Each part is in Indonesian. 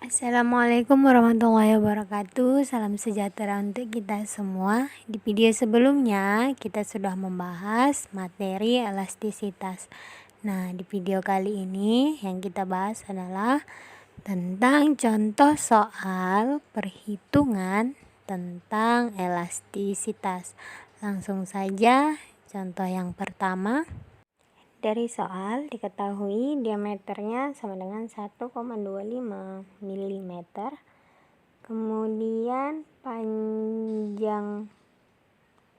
Assalamualaikum warahmatullahi wabarakatuh. Salam sejahtera untuk kita semua. Di video sebelumnya kita sudah membahas materi elastisitas. Nah, di video kali ini yang kita bahas adalah tentang contoh soal perhitungan tentang elastisitas. Langsung saja contoh yang pertama. Dari soal diketahui diameternya sama dengan 1,25 mm. Kemudian panjang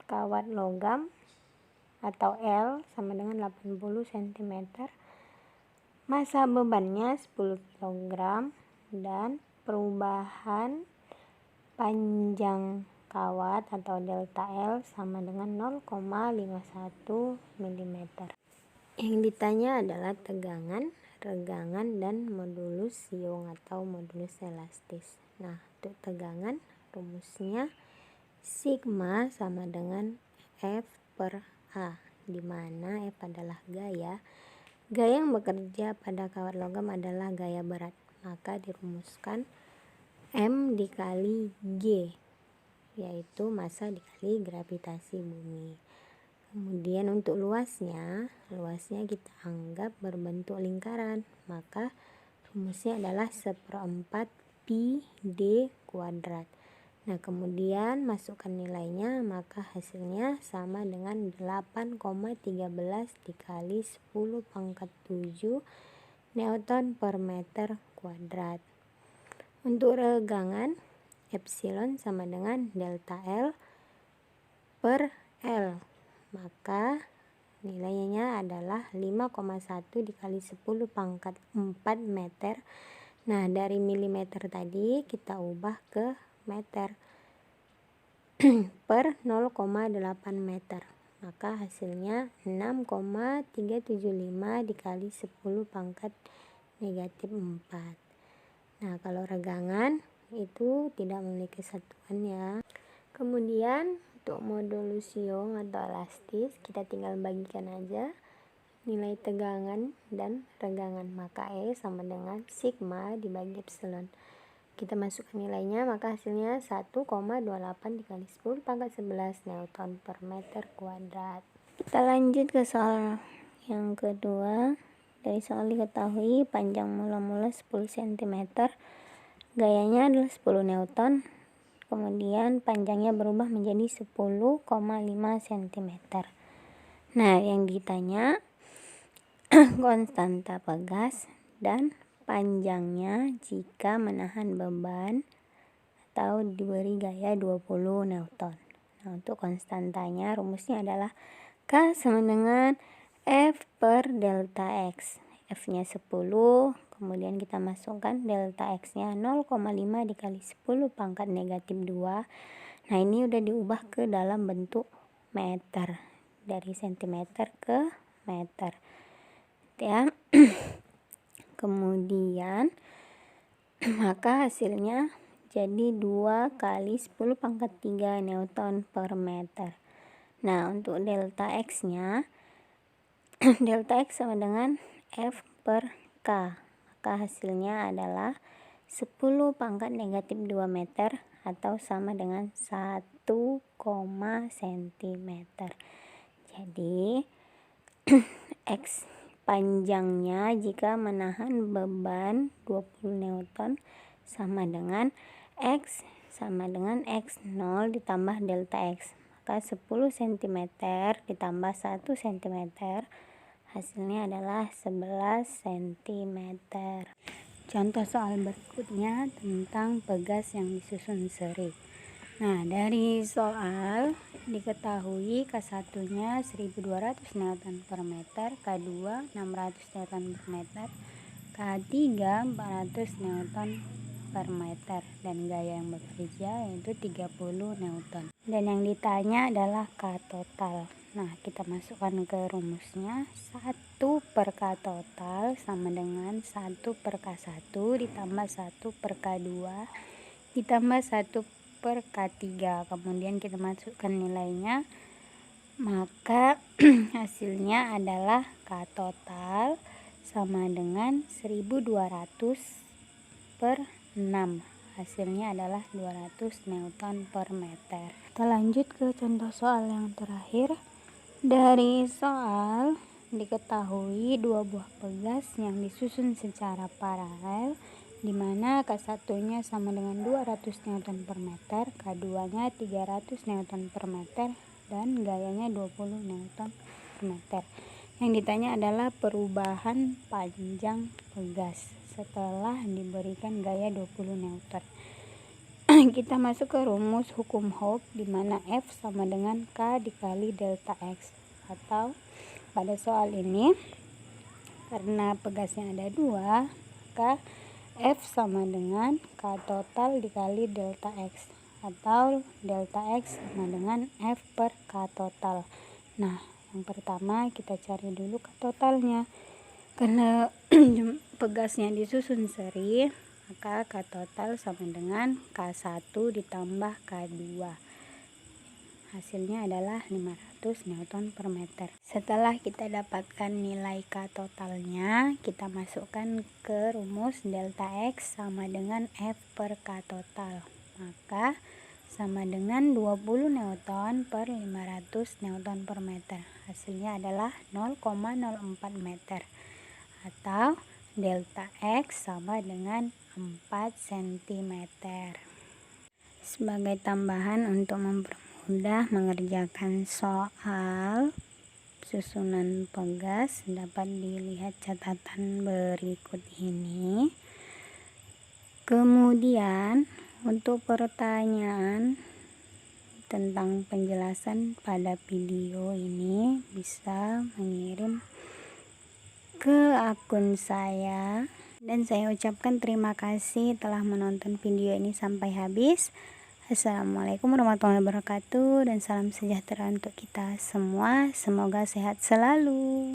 kawat logam atau L sama dengan 80 cm. Massa bebannya 10 kg dan perubahan panjang kawat atau delta L sama dengan 0,51 mm. Yang ditanya adalah tegangan, regangan, dan modulus Young atau modulus elastis. Nah, untuk tegangan rumusnya sigma sama dengan F per A, di mana F adalah gaya. Gaya yang bekerja pada kawat logam adalah gaya berat, maka dirumuskan M dikali G, yaitu massa dikali gravitasi bumi. Kemudian untuk luasnya kita anggap berbentuk lingkaran, maka rumusnya adalah 1/4 pi d kuadrat. Nah, kemudian masukkan nilainya, maka hasilnya sama dengan 8,13 dikali 10⁻⁷ Newton per meter kuadrat. Untuk regangan, epsilon sama dengan delta L per L, maka nilainya adalah 5,1 dikali 10⁴ meter. Nah, dari milimeter tadi kita ubah ke meter per 0,8 meter, maka hasilnya 6,375 dikali 10⁻⁴. Nah, kalau regangan itu tidak memiliki satuan ya. Kemudian untuk modulus Young atau elastis, kita tinggal bagikan aja nilai tegangan dan regangan, maka E sama dengan sigma dibagi epsilon. Kita masukkan nilainya, maka hasilnya 1,28 dikali 10⁻11 Newton per meter kuadrat. Kita lanjut ke soal yang kedua. Dari soal diketahui panjang mula-mula 10 cm, gayanya adalah 10 Newton. Kemudian panjangnya berubah menjadi 10,5 cm. Nah, yang ditanya konstanta pegas dan panjangnya jika menahan beban atau diberi gaya 20 Newton. Nah, untuk konstantanya rumusnya adalah K sama dengan F per delta X. F-nya 10, kemudian kita masukkan delta X-nya 0,5 dikali 10⁻⁻². Nah, ini udah diubah ke dalam bentuk meter, dari sentimeter ke meter ya. Kemudian maka hasilnya jadi 2 kali 10⁻³ Newton per meter. Nah, untuk delta X-nya delta X sama dengan F per K, maka hasilnya adalah 10⁻⁻² meter atau sama dengan 1, cm. Jadi X panjangnya jika menahan beban 20 Newton sama dengan X sama dengan X0 ditambah delta X, maka 10 cm ditambah 1 cm, hasilnya adalah 11 cm. Contoh soal berikutnya tentang pegas yang disusun seri. Nah, dari soal diketahui K1-nya 1200 Newton per meter, K2 600 Newton per meter, K3 400 Newton per meter, dan gaya yang bekerja yaitu 30 Newton. Dan yang ditanya adalah K total. Nah, kita masukkan ke rumusnya. 1 per K total sama dengan 1 per K1 ditambah 1 per K2 ditambah 1 per K3. Kemudian kita masukkan nilainya, maka hasilnya adalah K total sama dengan 1200 per Hasilnya adalah 200 Newton per meter. Kita lanjut ke contoh soal yang terakhir. Dari soal diketahui dua buah pegas yang disusun secara paralel, di mana K1-nya sama dengan 200 Newton per meter, K2-nya 300 Newton per meter, dan gayanya 20 Newton per meter. Yang ditanya adalah perubahan panjang pegas setelah diberikan gaya 20 Newton. Kita masuk ke rumus hukum Hooke, di mana F sama dengan K dikali delta X. Atau pada soal ini, karena pegasnya ada 2, maka F sama dengan K total dikali delta X. Atau delta X sama dengan F per K total. Nah, yang pertama kita cari dulu K totalnya. Karena pegasnya disusun seri, maka K total sama dengan K1 ditambah K2. Hasilnya adalah 500 Newton per meter. Setelah kita dapatkan nilai K totalnya, kita masukkan ke rumus delta X sama dengan F per K total. Maka sama dengan 20 Newton per 500 Newton per meter. Hasilnya adalah 0,04 meter. Atau delta X sama dengan 4 cm. Sebagai tambahan untuk mempermudah mengerjakan soal susunan pegas, dapat dilihat catatan berikut ini. Kemudian untuk pertanyaan tentang penjelasan pada video ini bisa mengirim ke akun saya, dan saya ucapkan terima kasih telah menonton video ini sampai habis. Assalamualaikum warahmatullahi wabarakatuh, dan salam sejahtera untuk kita semua. Semoga sehat selalu.